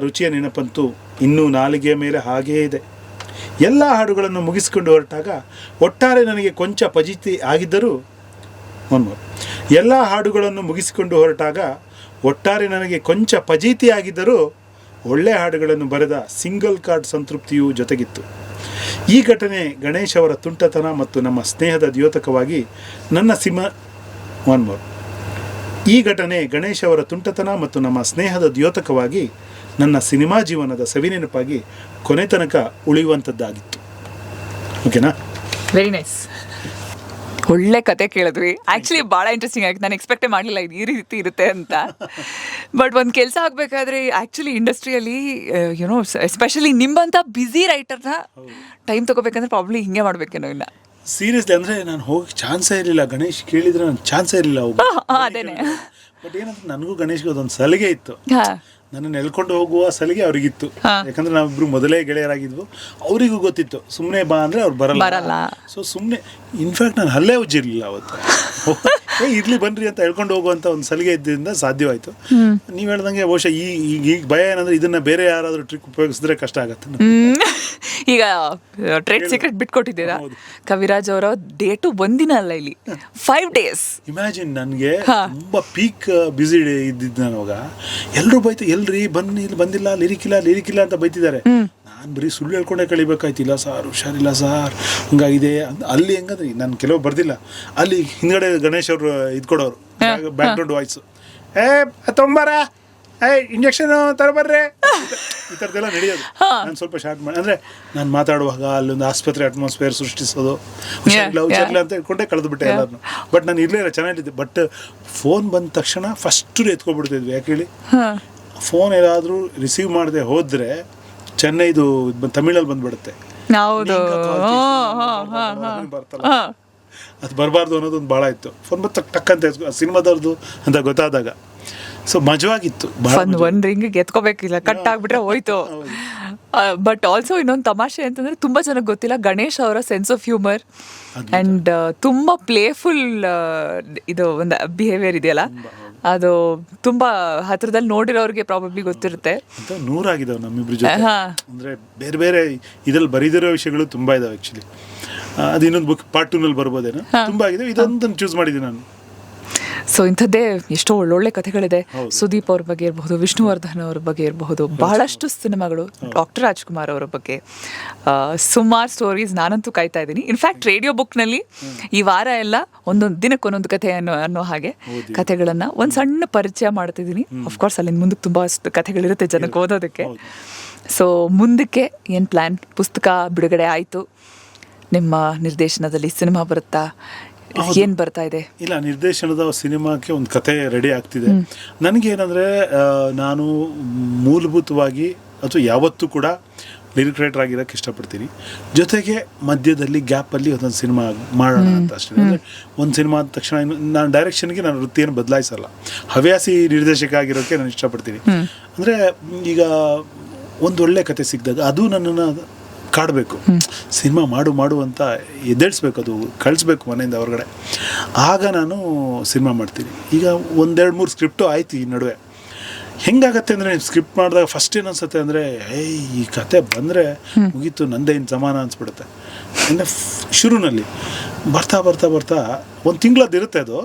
Speaker 2: ರುಚಿಯ ನೆನಪಂತೂ ಇನ್ನೂ ನಾಲಿಗೆಯ ಮೇಲೆ ಹಾಗೆಯೇ ಇದೆ. ಎಲ್ಲ ಹಾಡುಗಳನ್ನು ಮುಗಿಸಿಕೊಂಡು ಹೊರಟಾಗ ಒಟ್ಟಾರೆ ನನಗೆ ಕೊಂಚ ಫಜೀತಿ ಆಗಿದ್ದರೂ ಒಳ್ಳೆ ಹಾಡುಗಳನ್ನು ಬರೆದ ಸಿಂಗಲ್ ಕಾರ್ಡ್ ಸಂತೃಪ್ತಿಯೂ ಜೊತೆಗಿತ್ತು. ಈ ಘಟನೆ ಗಣೇಶ್ ಅವರ ತುಂಟತನ ಮತ್ತು ನಮ್ಮ ಸ್ನೇಹದ ದ್ಯೋತಕವಾಗಿ ನನ್ನ ಸಿನಿಮಾ ಜೀವನದ ಸವಿನೆನಪಾಗಿ ಕೊನೆ ತನಕ ಉಳಿಯುವಂಥದ್ದಾಗಿತ್ತು. ಓಕೆನಾ?
Speaker 1: Very nice. ಒಳ್ಳೆ ಕತೆ ಕೇಳಿದ್ವಿ. ಆ್ಯಕ್ಚುಲಿ ಭಾಳ ಇಂಟ್ರೆಸ್ಟಿಂಗ್ ಆಗಿತ್ತು. ನಾನು ಎಕ್ಸ್ಪೆಕ್ಟೇ ಮಾಡಲಿಲ್ಲ ಇದು ಈ ರೀತಿ ಇರುತ್ತೆ ಅಂತ. ಬಟ್ ಒಂದು ಕೆಲಸ ಆಗಬೇಕಾದ್ರೆ ಆ್ಯಕ್ಚುಲಿ ಇಂಡಸ್ಟ್ರಿಯಲ್ಲಿ ಯುನೋ ಎಸ್ಪೆಷಲಿ ನಿಮ್ಮಂಥ ಬ್ಯುಸಿ ರೈಟರ್ನ ಟೈಮ್ ತೊಗೋಬೇಕಂದ್ರೆ ಪ್ರಾಬ್ಲಿ ಹಿಂಗೆ ಮಾಡಬೇಕೇನೋ. ಇಲ್ಲ
Speaker 2: ಸೀರಿಯಸ್ಲಿ ಅಂದರೆ ನಾನು ಹೋಗಿ ಚಾನ್ಸೇ ಇರಲಿಲ್ಲ. ಗಣೇಶ್ ಕೇಳಿದ್ರೆ ನಾನು ಚಾನ್ಸೇ ಇರಲಿಲ್ಲ ಹೋಗಿ.
Speaker 1: ಅದೇನೆ.
Speaker 2: ಬಟ್ ಏನಂದ್ರೆ ನನಗೂ ಗಣೇಶ್ಗೆ ಅದೊಂದು ಸಲಿಗೆ ಇತ್ತು. ನನ್ನನ್ನು ಎಳ್ಕೊಂಡು ಹೋಗುವ ಸಲಿಗೆ ಅವ್ರಿಗಿತ್ತು. ಯಾಕಂದ್ರೆ ನಾವಿಬ್ರು ಮೊದಲೇ ಗೆಳೆಯರಾಗಿದ್ವು. ಅವರಿಗೂ ಗೊತ್ತಿತ್ತು ಸುಮ್ಮನೆ ಬಾ ಅಂದರೆ ಅವ್ರು ಬರಲ್ಲ. ಸೊ ಸುಮ್ಮನೆ ಇನ್ಫ್ಯಾಕ್ಟ್ ನಾನು ಹಲ್ಲೇ ಉಜ್ಜಿರಲಿಲ್ಲ ಅವತ್ತು. ಇರ್ಲಿ ಬನ್ರಿ ಅಂತ ಹೇಳ್ಕೊಂಡು ಹೋಗುವಂಥ ಒಂದು ಸಲಿಗೆ ಇದ್ದರಿಂದ ಸಾಧ್ಯವಾಯಿತು. ನೀವು ಹೇಳ್ದಂಗೆ ಬಹುಶಃ ಈಗ ಭಯ ಏನಂದ್ರೆ ಇದನ್ನ ಬೇರೆ ಯಾರಾದರೂ ಟ್ರಿಕ್ ಉಪಯೋಗಿಸಿದ್ರೆ ಕಷ್ಟ ಆಗತ್ತೆ.
Speaker 1: ಈಗ ಟ್ರೇಡ್ ಸೀಕ್ರೆಟ್ ಬಿಟ್ಕೊಟ್ಟಿದ್ದೀರಾ. ಕವಿರಾಜ್ ಅವರ ಡೇಟು ಒಂದಿನ ಅಲ್ಲ, ಇಲ್ಲಿ 5 days.
Speaker 2: ಇಮ್ಯಾಜಿನ್. ನನಗೆ ತುಂಬ ಪೀಕ್ ಬ್ಯುಸಿ ಇದ್ದಿದ್ದು ನಾನು ಅವಾಗ. ಎಲ್ಲರೂ ಬೈತು, ಎಲ್ರಿ ಬನ್ನಿ, ಇಲ್ಲಿ ಬಂದಿಲ್ಲ, ಲಿರಿಕಿಲ್ಲ ಅಂತ ಬೈತಿದ್ದಾರೆ. ನಾನು ಬರೀ ಸುಳ್ಳು ಹೇಳ್ಕೊಂಡೆ ಕಳಿಬೇಕಾಯ್ತಿಲ್ಲ ಸಾರ್, ಹುಷಾರಿಲ್ಲ ಸಾರ್, ಹಂಗಾಗಿದೆ. ಅಲ್ಲಿ ಹೆಂಗಂದ್ರೆ ನಾನು ಕೆಲವು ಬರ್ದಿಲ್ಲ, ಅಲ್ಲಿ ಹಿಂದ್ಗಡೆ ಗಣೇಶ್ ಅವರು ಇದ್ಕೊಡೋರು ಬ್ಯಾಕ್ ಗ್ರೌಂಡ್ ವಾಯ್ಸು, ತೊಂಬಾರ ಇಂಜೆಕ್ಷನ್ ತರಬರ್ರೆ, ಈ ಥರದ್ದೆಲ್ಲ ನಡೆಯೋದು. ನಾನು ಸ್ವಲ್ಪ ಶಾರ್ಟ್ ಮಾಡಿ ಅಂದರೆ ನಾನು ಮಾತಾಡುವಾಗ ಅಲ್ಲೊಂದು ಆಸ್ಪತ್ರೆ ಅಟ್ಮಾಸ್ಫಿಯರ್ ಸೃಷ್ಟಿಸೋದು, ಹುಷಾರಿಲ್ಲ ಅಂತ ಹೇಳ್ಕೊಂಡೆ ಕಳೆದುಬಿಟ್ಟೆ ಎಲ್ಲರನ್ನು. ಬಟ್ ನಾನು ಇರಲಿಲ್ಲ, ಚೆನ್ನಾಗಿದ್ದೆ. ಬಟ್ ಫೋನ್ ಬಂದ ತಕ್ಷಣ ಫಸ್ಟು ಎತ್ಕೊಬಿಡ್ತಿದ್ವಿ. ಯಾಕೆ ಹೇಳಿ, ಫೋನ್ ಏನಾದರೂ ರಿಸೀವ್ ಮಾಡದೆ ಹೋದರೆ ಚೆನ್ನೈದು ತಮಿಳಲ್ಲಿ ಬಂದ್ಬಿಡುತ್ತೆ. ಬರ್ತಲ್ಲ, ಅದು ಬರಬಾರ್ದು ಅನ್ನೋದೊಂದು ಭಾಳ ಇತ್ತು. ಫೋನ್ ಬಂದು ಟಕ್ಕಂತ ಸಿನಿಮಾದವ್ರದ್ದು ಅಂತ ಗೊತ್ತಾದಾಗ ಸೊ ಮಜವಾಗಿತ್ತು.
Speaker 1: ಒಂದು ರಿಂಗಿಗೆ ಎತ್ಕೋಬೇಕಿಲ್ಲ, ಕಟ್ ಆಗ್ಬಿಟ್ರೆ ಹೋಯ್ತು. ಬಟ್ ಆಲ್ಸೋ ಇನ್ನೊಂದು ತಮಾಷೆ ಅಂತಂದ್ರೆ ತುಂಬಾ ಜನಕ್ಕೆ ಗೊತ್ತಿಲ್ಲ, ಗಣೇಶ್ ಅವರ ಸೆನ್ಸ್ ಆಫ್ ಹ್ಯೂಮರ್ ಅಂಡ್ ತುಂಬಾ ಪ್ಲೇಫುಲ್ ಇದು ಒಂದು ಬಿಹೇವಿಯರ್ ಇದೆಯಲ್ಲ, ಅದು ತುಂಬಾ ಹತ್ರದಲ್ಲಿ ನೋಡಿರೋರಿಗೆ ಪ್ರಾಬಬ್ಲಿ ಗೊತ್ತಿರುತ್ತೆ.
Speaker 2: ನೂರಾಗಿದ್ದಾವೆ ನಮ್ಮಿಬ್ರ ಜೊತೆ. ಅಂದ್ರೆ ಬೇರೆ ಬೇರೆ ಇದ್ರಲ್ಲಿ ಬರೀದಿರೋ ವಿಷಯಗಳು ತುಂಬಾ ಇದಾವೆ. ಆಕ್ಚುಲಿ ಅದು ಇನ್ನೊಂದು ಬುಕ್ ಪಾರ್ಟ್ 2 ನಲ್ಲಿ ಬರ್ಬೋದೇನೋ. ತುಂಬಾ ಆಗಿದೆ, ಇದೊಂದನ್ನು ಚೂಸ್ ಮಾಡಿದ್ದೀನಿ ನಾನು.
Speaker 1: ಸೊ ಇಂಥದ್ದೇ ಎಷ್ಟೋ ಒಳ್ಳೊಳ್ಳೆ ಕಥೆಗಳಿದೆ.
Speaker 2: ಹೌದು.
Speaker 1: ಸುದೀಪ್ ಅವ್ರ ಬಗ್ಗೆ ಇರಬಹುದು, ವಿಷ್ಣುವರ್ಧನ್ ಅವ್ರ ಬಗ್ಗೆ ಇರಬಹುದು, ಬಹಳಷ್ಟು ಸಿನಿಮಾಗಳು, ಡಾಕ್ಟರ್ ರಾಜ್ಕುಮಾರ್ ಅವರ ಬಗ್ಗೆ ಸುಮಾರು ಸ್ಟೋರೀಸ್ ನಾನಂತೂ ಕಾಯ್ತಾ ಇದ್ದೀನಿ. ಇನ್ಫ್ಯಾಕ್ಟ್ ರೇಡಿಯೋ ಬುಕ್ನಲ್ಲಿ ಈ ವಾರ ಎಲ್ಲ ಒಂದೊಂದು ದಿನಕ್ಕೊಂದೊಂದು ಕಥೆ ಅನ್ನೋ ಹಾಗೆ ಕಥೆಗಳನ್ನ ಒಂದು ಸಣ್ಣ ಪರಿಚಯ ಮಾಡ್ತಿದ್ದೀನಿ. ಅಫ್ಕೋರ್ಸ್ ಅಲ್ಲಿಂದ ಮುಂದಕ್ಕೆ ತುಂಬ ಕಥೆಗಳಿರುತ್ತೆ ಜನಕ್ಕೆ ಓದೋದಕ್ಕೆ. ಸೊ ಮುಂದಕ್ಕೆ ಏನು ಪ್ಲ್ಯಾನ್? ಪುಸ್ತಕ ಬಿಡುಗಡೆ ಆಯಿತು, ನಿಮ್ಮ ನಿರ್ದೇಶನದಲ್ಲಿ ಸಿನಿಮಾ ಬರುತ್ತಾ? ಏನು ಬರ್ತಾ ಇದೆ?
Speaker 2: ಇಲ್ಲ, ನಿರ್ದೇಶನದ ಸಿನಿಮಾಕ್ಕೆ ಒಂದು ಕತೆ ರೆಡಿ ಆಗ್ತಿದೆ. ನನಗೇನಂದರೆ ನಾನು ಮೂಲಭೂತವಾಗಿ ಅಥವಾ ಯಾವತ್ತೂ ಕೂಡ ಲಿರಿಕ್ ರೈಟರ್ ಆಗಿರೋಕ್ಕೆ ಇಷ್ಟಪಡ್ತೀನಿ. ಜೊತೆಗೆ ಮಧ್ಯದಲ್ಲಿ ಗ್ಯಾಪಲ್ಲಿ ಒಂದೊಂದು ಸಿನಿಮಾ ಮಾಡೋಣ ಅಂತ ಅಷ್ಟೇ. ಅಂದರೆ ಒಂದು ಸಿನಿಮಾ ಆದ ತಕ್ಷಣ ನಾನು ಡೈರೆಕ್ಷನ್ಗೆ ನಾನು ವೃತ್ತಿಯನ್ನು ಬದಲಾಯಿಸಲ್ಲ. ಹವ್ಯಾಸಿ ನಿರ್ದೇಶಕ ಆಗಿರೋಕ್ಕೆ ನಾನು ಇಷ್ಟಪಡ್ತೀನಿ. ಅಂದರೆ ಈಗ ಒಂದು ಒಳ್ಳೆ ಕತೆ ಸಿಕ್ಕಿದಾಗ ಅದು ನನ್ನನ್ನು ಕಾಡಬೇಕು, ಸಿನಿಮಾ ಮಾಡು ಅಂತ ಎದ್ದೇಳಿಸ್ಬೇಕು, ಅದು ಕಳಿಸ್ಬೇಕು ಮನೆಯಿಂದ ಹೊರಗಡೆ. ಆಗ ನಾನು ಸಿನಿಮಾ ಮಾಡ್ತೀನಿ. ಈಗ 1-2-3 ಸ್ಕ್ರಿಪ್ಟು ಆಯ್ತು ಈ ನಡುವೆ. ಹೆಂಗಾಗತ್ತೆ ಅಂದರೆ ಸ್ಕ್ರಿಪ್ಟ್ ಮಾಡಿದಾಗ ಫಸ್ಟ್ ಏನು ಅನ್ಸುತ್ತೆ ಅಂದರೆ ಈ ಕತೆ ಬಂದರೆ ಮುಗೀತು, ನಂದೇ ಇನ್ನು ಸಮಾನ ಅನಿಸ್ಬಿಡುತ್ತೆ. ಅಂದರೆ ಶುರುನಲ್ಲಿ ಬರ್ತಾ ಒಂದು ತಿಂಗಳದ್ದಿರುತ್ತೆ ಅದು.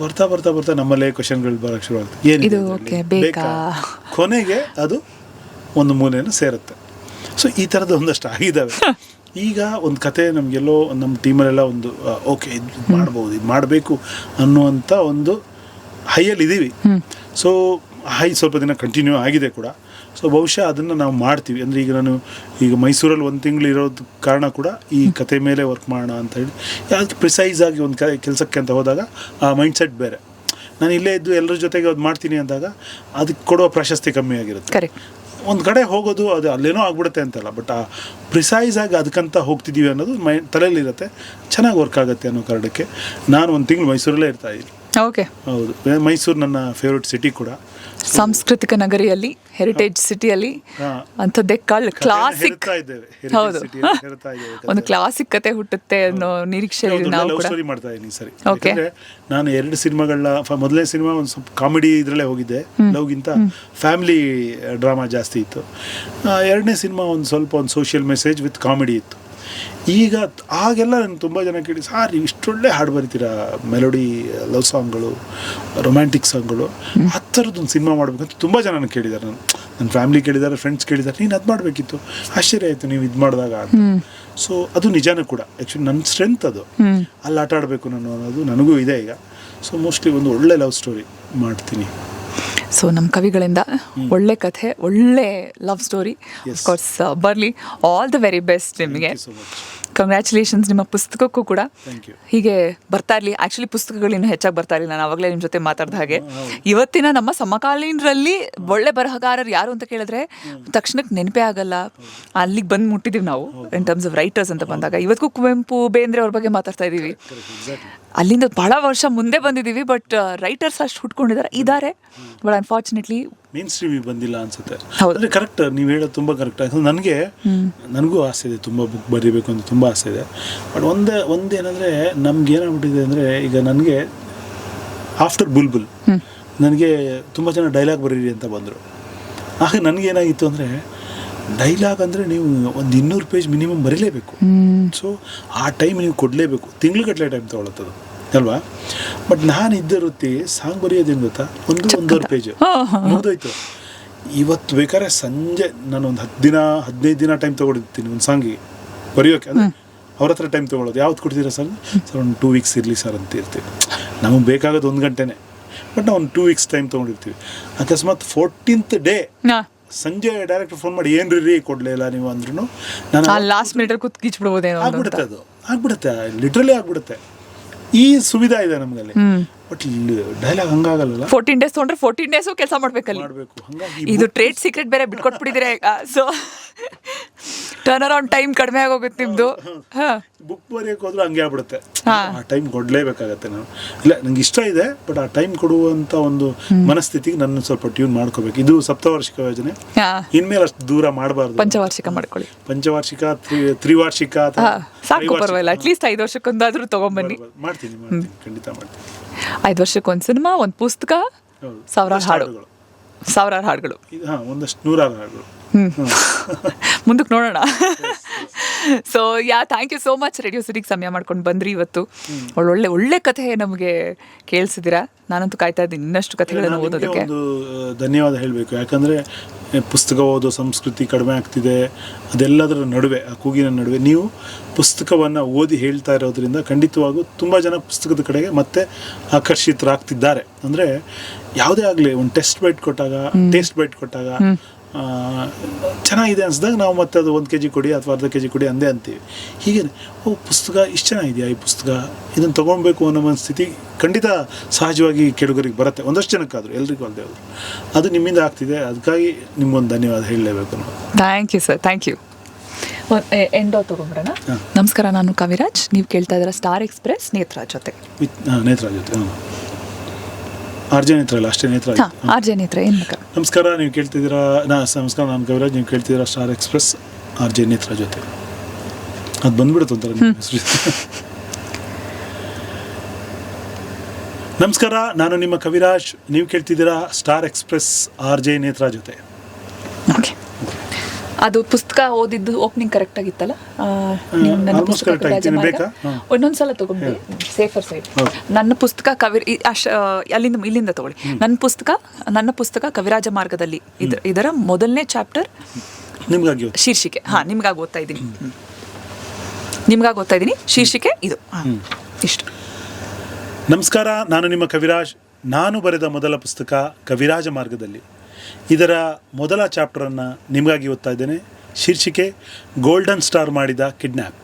Speaker 2: ಬರ್ತಾ ನಮ್ಮಲ್ಲೇ ಕ್ವಶನ್ಗಳು ಬರೋಕ್ಕೆ ಶುರು ಆಗುತ್ತೆ, ಏನಿದೆ ಬೇಕಾ, ಕೊನೆಗೆ ಅದು ಒಂದು ಮೂಲೆಯನ್ನು ಸೇರುತ್ತೆ. ಸೊ ಈ ಥರದ್ದು ಒಂದಷ್ಟು ಆಗಿದ್ದಾವೆ. ಈಗ ಒಂದು ಕತೆ ನಮಗೆಲ್ಲೋ ನಮ್ಮ ಟೀಮಲ್ಲೆಲ್ಲ ಒಂದು ಓಕೆ ಇದು ಮಾಡ್ಬೋದು, ಇದು ಮಾಡಬೇಕು ಅನ್ನುವಂಥ ಒಂದು ಹೈಯಲ್ಲಿದ್ದೀವಿ. ಸೊ ಹೈ ಸ್ವಲ್ಪ ದಿನ ಕಂಟಿನ್ಯೂ ಆಗಿದೆ ಕೂಡ. ಸೊ ಬಹುಶಃ ಅದನ್ನು ನಾವು ಮಾಡ್ತೀವಿ. ಅಂದರೆ ಈಗ ಮೈಸೂರಲ್ಲಿ 1 ತಿಂಗಳು ಇರೋದು ಕಾರಣ ಕೂಡ ಈ ಕತೆ ಮೇಲೆ ವರ್ಕ್ ಮಾಡೋಣ ಅಂತ ಹೇಳಿ. ಯಾಕೆ ಪ್ರಿಸೈಸ್ ಆಗಿ ಒಂದು ಕೆಲಸಕ್ಕೆ ಅಂತ ಹೋದಾಗ ಆ ಮೈಂಡ್ಸೆಟ್ ಬೇರೆ. ನಾನು ಇಲ್ಲೇ ಇದ್ದು ಎಲ್ಲರ ಜೊತೆಗೆ ಅದು ಮಾಡ್ತೀನಿ ಅಂದಾಗ ಅದಕ್ಕೆ ಕೊಡೋ ಪ್ರಾಶಸ್ತ್ಯ ಕಮ್ಮಿ ಆಗಿರುತ್ತೆ. ಒಂದು ಕಡೆ ಹೋಗೋದು ಅದು ಅಲ್ಲೇನೋ ಆಗ್ಬಿಡುತ್ತೆ ಅಂತಲ್ಲ, ಬಟ್ ಆ ಪ್ರಿಸೈಸ್ ಆಗಿ ಅದಕ್ಕಂತ ಹೋಗ್ತಿದ್ದೀವಿ ಅನ್ನೋದು ತಲೆಯಲ್ಲಿರುತ್ತೆ. ಚೆನ್ನಾಗಿ ವರ್ಕ್ ಆಗುತ್ತೆ ಅನ್ನೋ ಕಾರಣಕ್ಕೆ ನಾನು 1 ತಿಂಗಳು ಮೈಸೂರಲ್ಲೇ ಇರ್ತಾ ಇದ್ದೀನಿ.
Speaker 1: ಓಕೆ,
Speaker 2: ಹೌದು. ಮೈಸೂರು ನನ್ನ ಫೇವ್ರೆಟ್ ಸಿಟಿ ಕೂಡ.
Speaker 1: ಸಾಂಸ್ಕೃತಿಕ ನಗರಿಯಲ್ಲಿ, ಹೆರಿಟೇಜ್ ಸಿಟಿಯಲ್ಲಿ ಅಂಥದ್ದೇ ಕ್ಲಾಸಿಕ್, ಹೌದು, ಒಂದು ಕ್ಲಾಸಿಕ್ ಕತೆ ಹುಟ್ಟುತ್ತೆ ಅನ್ನೋ ನಿರೀಕ್ಷೆಯಲ್ಲಿ ನಾವು ಕೂಡ
Speaker 2: ಸ್ಟೋರಿ ಮಾಡ್ತಾ ಇದ್ದೀನಿ ಸರಿ. ಯಾಕಂದರೆ ನಾನು 2 ಸಿನಿಮಾಗಳನ್ನ, ಮೊದಲನೇ ಸಿನಿಮಾ ಒಂದು ಸ್ವಲ್ಪ ಕಾಮಿಡಿ ಇದರಲ್ಲೇ ಹೋಗಿದ್ದೆ, ಲವ್ಗಿಂತ ಫ್ಯಾಮಿಲಿ ಡ್ರಾಮಾ ಜಾಸ್ತಿ ಇತ್ತು. 2ನೇ ಸಿನಿಮಾ ಒಂದು ಸೋಷಿಯಲ್ ಮೆಸೇಜ್ ವಿತ್ ಕಾಮಿಡಿ ಇತ್ತು. ಈಗ ಆಗೆಲ್ಲ ನಾನು ತುಂಬ ಜನ ಕೇಳಿ, ಸಾರ್ ನೀವು ಇಷ್ಟೊಳ್ಳೆ ಹಾಡು ಬರೀತೀರಾ, ಮೆಲೋಡಿ ಲವ್ ಸಾಂಗ್ಗಳು, ರೊಮ್ಯಾಂಟಿಕ್ ಸಾಂಗ್ಗಳು, ಆ ಥರದ್ದೊಂದು ಸಿನಿಮಾ ಮಾಡಬೇಕಂತ ತುಂಬ ಜನ ನನಗೆ ಕೇಳಿದ್ದಾರೆ. ನನ್ನ ಫ್ಯಾಮಿಲಿ ಕೇಳಿದ್ದಾರೆ, ಫ್ರೆಂಡ್ಸ್ ಕೇಳಿದ್ದಾರೆ, ನೀನು ಅದು ಮಾಡಬೇಕಿತ್ತು, ಆಶ್ಚರ್ಯ ಆಯಿತು ನೀವು ಇದು ಮಾಡಿದಾಗ ಅಂತ. ಸೊ ಅದು ನಿಜಾನೂ ಕೂಡ. ಆ್ಯಕ್ಚುಲಿ ನನ್ನ ಸ್ಟ್ರೆಂತ್ ಅದು, ಅಲ್ಲಿ ಆಟ ಆಡಬೇಕು ನಾನು ಅನ್ನೋದು ನನಗೂ ಇದೆ ಈಗ. ಸೊ ಮೋಸ್ಟ್ಲಿ ಒಂದು ಒಳ್ಳೆ ಲವ್ ಸ್ಟೋರಿ ಮಾಡ್ತೀನಿ.
Speaker 1: ಸೊ ನಮ್ಮ ಕವಿಗಳಿಂದ ಒಳ್ಳೆ ಕಥೆ, ಒಳ್ಳೆ ಲವ್ ಸ್ಟೋರಿ ಅಫ್ಕೋರ್ಸ್ ಬರಲಿ. ಆಲ್ ದ ವೆರಿ ಬೆಸ್ಟ್ ನಿಮಗೆ. ಕಂಗ್ರ್ಯಾಚುಲೇಷನ್ಸ್ ನಿಮ್ಮ ಪುಸ್ತಕಕ್ಕೂ ಕೂಡ. ಹೀಗೆ ಬರ್ತಾ ಇರಲಿ. ಆ್ಯಕ್ಚುಲಿ ಪುಸ್ತಕಗಳು ಇನ್ನೂ ಹೆಚ್ಚಾಗಿ ಬರ್ತಾ ಇರಲಿ. ನಾನು ಆವಾಗಲೇ ನಿಮ್ಮ ಜೊತೆ ಮಾತಾಡಿದ ಹಾಗೆ ಇವತ್ತಿನ ನಮ್ಮ ಸಮಕಾಲೀನರಲ್ಲಿ ಒಳ್ಳೆ ಬರಹಗಾರರು ಯಾರು ಅಂತ ಕೇಳಿದ್ರೆ ತಕ್ಷಣಕ್ಕೆ ನೆನಪೇ ಆಗಲ್ಲ. ಅಲ್ಲಿಗೆ ಬಂದು ಮುಟ್ಟಿದ್ದೀವಿ ನಾವು ಇನ್ ಟರ್ಮ್ಸ್ ಆಫ್ ರೈಟರ್ಸ್ ಅಂತ ಬಂದಾಗ. ಇವತ್ತಿಗೂ ಕುವೆಂಪು, ಬೇಂದ್ರೆ ಅವ್ರ ಬಗ್ಗೆ ಮಾತಾಡ್ತಾ ಇದ್ದೀವಿ. ಅಲ್ಲಿಂದ ಬಹಳ ವರ್ಷ ಮುಂದೆ ಬಂದಿದ್ದೀವಿ, ಬಟ್ ರೈಟರ್ಸ್ ಅಷ್ಟು ಹುಟ್ಕೊಂಡಿದ್ದಾರೆ, ಬಟ್ ಅನ್ಫಾರ್ಚುನೇಟ್ಲಿ
Speaker 2: ಮೇನ್ ಸ್ಟ್ರೀಮಿಗೆ ಬಂದಿಲ್ಲ ಅನ್ಸುತ್ತೆ. ಅಂದರೆ ಕರೆಕ್ಟ್, ನೀವು ಹೇಳೋದು ತುಂಬ ಕರೆಕ್ಟ್. ಯಾಕಂದ್ರೆ ನನಗೂ ಆಸೆ ಇದೆ, ತುಂಬ ಬುಕ್ ಬರೀಬೇಕು ಅಂತ ತುಂಬ ಆಸೆ ಇದೆ. ಬಟ್ ಒಂದೇನಂದರೆ ನಮ್ಗೆ ಏನಾಗ್ಬಿಟ್ಟಿದೆ ಅಂದರೆ, ಈಗ ನನಗೆ ಆಫ್ಟರ್ ಬುಲ್ಬುಲ್ ನನಗೆ ತುಂಬ ಜನ ಡೈಲಾಗ್ ಬರೀರಿ ಅಂತ ಬಂದರು. ಆಗ ನನಗೇನಾಗಿತ್ತು ಅಂದರೆ, ಡೈಲಾಗ್ ಅಂದರೆ ನೀವು ಒಂದು 200 ಪೇಜ್ ಮಿನಿಮಮ್ ಬರೀಲೇಬೇಕು. ಸೊ ಆ ಟೈಮ್ ನೀವು ಕೊಡಲೇಬೇಕು. ತಿಂಗ್ಳುಗಟ್ಟಲೆ ಟೈಮ್ ತೊಗೊಳತ್ತದು ಅಲ್ವಾ. ಬಟ್ ನಾನು ಇದ್ದ ವೃತ್ತಿ ಸಾಂಗ್ ಬರೆಯೋದೇನು ಗೊತ್ತಾ, 1-1.5 ಪೇಜ್ ಮುಗಿದೋಯ್ತು. ಇವತ್ತು ಬೇಕಾದ್ರೆ ಸಂಜೆ ನಾನು ಒಂದು 10-15 ದಿನ ಟೈಮ್ ತೊಗೊಂಡಿರ್ತೀನಿ ಒಂದು ಸಾಂಗಿಗೆ ಬರೆಯೋಕ್ಕೆ. ಅಂದರೆ ಅವ್ರ ಹತ್ರ ಟೈಮ್ ತೊಗೊಳೋದು, ಯಾವ್ದು ಕೊಡ್ತೀರಾ ಸರ್? ಒಂದು 2 ವೀಕ್ಸ್ ಇರಲಿ ಸರ್ ಅಂತ ಇರ್ತೀವಿ. ನಮಗೆ ಬೇಕಾಗೋದು 1 ಗಂಟೆನೇ, ಬಟ್ ನಾವು ಒಂದು 2 ವೀಕ್ಸ್ ಟೈಮ್ ತೊಗೊಂಡಿರ್ತೀವಿ. ಅಕಸ್ಮಾತ್ 14th ಡೇ ಸಂಜೆ ಡೈರೆಕ್ಟರ್ ಫೋನ್ ಮಾಡಿ ಏನ್ರಿ ಕೊಡಲೇ ಇಲ್ಲ ನೀವು ಅಂದ್ರೂ ನಾನು
Speaker 1: ಲಾಸ್ಟ್ ಮಿನಿಟ್ ಕೂತ್ಕಿಚ್ಬಿಡ್ಬೋದೇನೋ
Speaker 2: ಆಗ್ಬಿಡುತ್ತೆ. ಅದು ಆಗ್ಬಿಡುತ್ತೆ, ಲಿಟ್ರಲಿ ಆಗ್ಬಿಡುತ್ತೆ. ಈ ಸುವಿಧಾ ಇದೆ ನಮಗಲ್ಲಿ. ಬಟ್ ಡೈಲಾಗ್ ಹಂಗಾಗಲ್ಲ.
Speaker 1: 14 ಡೇಸ್ ತೊಗೊಂಡ್ರೆ 14 ಡೇಸು ಕೆಲಸ ಮಾಡ್ಬೇಕು. ಇದು ಟ್ರೇಡ್ ಸೀಕ್ರೆಟ್ ಬೇರೆ ಬಿಟ್ಕೊಟ್ಬಿಟ್ಟಿದ್ರೆ, ಸೊ ಟರ್ನ್ ಅರೌಂಡ್ ಟೈಮ್ ಕಡಿಮೆ ಆಗೋಗುತ್ತೆ ನಿಮ್ದು.
Speaker 2: ಬುಕ್ ಬರೆಯೋಕೆ ಹೋದ್ರೆ ಹಂಗೆ ಆಗ್ಬಿಡುತ್ತೆ. ಆ ಟೈಮ್ ಕೊಡಲೇಬೇಕಾಗತ್ತೆ. ನಾನು ಇಲ್ಲ, ನಂಗೆ ಇಷ್ಟ ಇದೆ, ಬಟ್ ಆ ಟೈಮ್ ಕೊಡುವಂಥ ಒಂದು ಮನಸ್ಥಿತಿಗೆ ನನ್ನ ಸ್ವಲ್ಪ ಟ್ಯೂನ್ ಮಾಡ್ಕೋಬೇಕು. ಇದು ಸಪ್ತವಾರ್ಷಿಕ ಯೋಜನೆ, ಇನ್ಮೇಲೆ ಅಷ್ಟು ದೂರ ಮಾಡಬಾರ್ದು.
Speaker 1: ಪಂಚವಾರ್ಷಿಕ ಮಾಡ್ಕೊಳ್ಳಿ.
Speaker 2: ಪಂಚವಾರ್ಷಿಕ, ತ್ರಿವಾರ್ಷಿಕ
Speaker 1: ಸಾಕು, ಪರವಾಗಿಲ್ಲ. ಅಟ್ಲೀಸ್ಟ್ 5 ವರ್ಷಕ್ಕೊಂದಾದ್ರೂ ತಗೊಂಡ್ಬನ್ನಿ.
Speaker 2: ಮಾಡ್ತೀನಿ, ಖಂಡಿತ ಮಾಡ್ತೀನಿ.
Speaker 1: 5 ವರ್ಷಕ್ಕೊಂದು ಸಿನಿಮಾ, ಒಂದು ಪುಸ್ತಕ, ಸಾವಿರಾರು ಹಾಡುಗಳು.
Speaker 2: ಒಂದಷ್ಟು 100 ಹಾಡುಗಳು.
Speaker 1: ಮುಂದಕ್ಕೆ ನೋಡೋಣ. So thank you so much radio ಸಿಟಿಗೆ ಸಮಯ ಮಾಡ್ಕೊಂಡು ಬಂದ್ರಿ ಇವತ್ತು. ಒಳ್ಳೆ ಒಳ್ಳೆ ಕಥೆ ನಮಗೆ ಕೇಳಿಸಿದ್ದೀರಾ. ನಾನಂತೂ ಕಾಯ್ತಾ ಇದ್ದೀನಿ ಇನ್ನಷ್ಟು ಕಥೆಗಳನ್ನು ಓದೋದಕ್ಕೆ.
Speaker 2: ಒಂದು ಧನ್ಯವಾದ ಹೇಳಬೇಕು, ಯಾಕಂದರೆ ಪುಸ್ತಕ ಓದೋ ಸಂಸ್ಕೃತಿ ಕಡಿಮೆ ಆಗ್ತಿದೆ. ಅದೆಲ್ಲದರ ನಡುವೆ, ಆ ಕೂಗಿನ ನಡುವೆ ನೀವು ಪುಸ್ತಕವನ್ನು ಓದಿ ಹೇಳ್ತಾ ಇರೋದ್ರಿಂದ ಖಂಡಿತವಾಗೂ ತುಂಬ ಜನ ಪುಸ್ತಕದ ಕಡೆಗೆ ಮತ್ತೆ ಆಕರ್ಷಿತರಾಗ್ತಿದ್ದಾರೆ. ಅಂದರೆ ಯಾವುದೇ ಆಗಲಿ ಒಂದು ಟೇಸ್ಟ್ ಬೈಟ್ ಕೊಟ್ಟಾಗ ಚೆನ್ನಾಗಿದೆ ಅನ್ಸಿದಾಗ ನಾವು ಮತ್ತೆ ಅದು 1 kg ಕೊಡಿ ಅಥವಾ ಅರ್ಧ kg ಕೊಡಿ ಅಂತೀವಿ. ಹೀಗೆ ಪುಸ್ತಕ ಇಷ್ಟು ಚೆನ್ನಾಗಿದೆಯಾ, ಈ ಪುಸ್ತಕ ಇದನ್ನು ತೊಗೊಳ್ಬೇಕು ಅನ್ನೋ ಒಂದು ಸ್ಥಿತಿ ಖಂಡಿತ ಸಹಜವಾಗಿ ಕೆಡುಗರಿಗೆ ಬರುತ್ತೆ, ಒಂದಷ್ಟು ಜನಕ್ಕಾದರೂ, ಎಲ್ರಿಗೂ ಅಲ್ಲದೆ ಹೋದ್ರು. ಅದು ನಿಮ್ಮಿಂದ ಆಗ್ತಿದೆ, ಅದಕ್ಕಾಗಿ ನಿಮ್ಗೊಂದು ಧನ್ಯವಾದ ಹೇಳಲೇಬೇಕು ನಾವು.
Speaker 1: Thank you sir, thank you. ಎಂಡೋ ತೊಗೊಂಡ್ರಣ. ನಮಸ್ಕಾರ, ನಾನು ಕವಿರಾಜ್. ನೀವು ಕೇಳ್ತಾ ಇದ್ದೀರಾ ಸ್ಟಾರ್ ಎಕ್ಸ್ಪ್ರೆಸ್ ನೇತ್ರಾ ಜೊತೆ.
Speaker 2: ನೇತ್ರಾ ಜೊತೆ RJ ನೇತ್ರ ಅಲ್ಲ, ಅಷ್ಟೇ ನೇತ್ರ.
Speaker 1: RJ ನೇತ್ರ ಏನು ಬೇಕಾ.
Speaker 2: ನಮಸ್ಕಾರ, ನೀವು ಕೇಳ್ತಿದ್ದೀರಾ ನಮಸ್ಕಾರ, ನಾನು ಕವಿರಾಜ್. ನೀವು ಕೇಳ್ತಿದ್ದೀರಾ ಸ್ಟಾರ್ ಎಕ್ಸ್ಪ್ರೆಸ್ RJ ನೇತ್ರ ಜೊತೆ. ಅದು ಬಂದ್ಬಿಡುತ್ತೆ ಒಂಥರ ನಿಮ್ಮ ಹೆಸರು. ನಮಸ್ಕಾರ, ನಾನು ನಿಮ್ಮ ಕವಿರಾಜ್. ನೀವು ಕೇಳ್ತಿದ್ದೀರಾ ಸ್ಟಾರ್ ಎಕ್ಸ್ಪ್ರೆಸ್ RJ ನೇತ್ರ ಜೊತೆ.
Speaker 1: ಓಕೆ, ಅದು ಪುಸ್ತಕ ಓದಿದ್ದು ಓಪನಿಂಗ್ ಕರೆಕ್ಟ್ ಆಗಿತ್ತಲ್ಲ? ಇನ್ನೊಂದ್ಸಲ ತಗೊಂಡು ಸೇಫರ್ ಸೈಡ್. ನನ್ನ ಪುಸ್ತಕ ಇಲ್ಲಿಂದ ತಗೊಳ್ಳಿ. ನನ್ನ ಪುಸ್ತಕ ಕವಿರಾಜ ಮಾರ್ಗದಲ್ಲಿ. ಇದರ ಮೊದಲನೇ ಚಾಪ್ಟರ್ ಶೀರ್ಷಿಕೆ. ನಿಮ್ಗಾಗಿ ಓದ್ತಾ ಇದ್ದೀನಿ. ಶೀರ್ಷಿಕೆ ಇದು. ಇಷ್ಟು.
Speaker 2: ನಮಸ್ಕಾರ, ನಾನು ನಿಮ್ಮ ಕವಿರಾಜ್. ನಾನು ಬರೆದ ಮೊದಲ ಪುಸ್ತಕ ಕವಿರಾಜ ಮಾರ್ಗದಲ್ಲಿ. ಇದರ ಮೊದಲ ಚಾಪ್ಟರನ್ನು ನಿಮಗಾಗಿ ಓದ್ತಾ ಇದ್ದೇನೆ. ಶೀರ್ಷಿಕೆ ಗೋಲ್ಡನ್ ಸ್ಟಾರ್ ಮಾಡಿದ ಕಿಡ್ನ್ಯಾಪ್.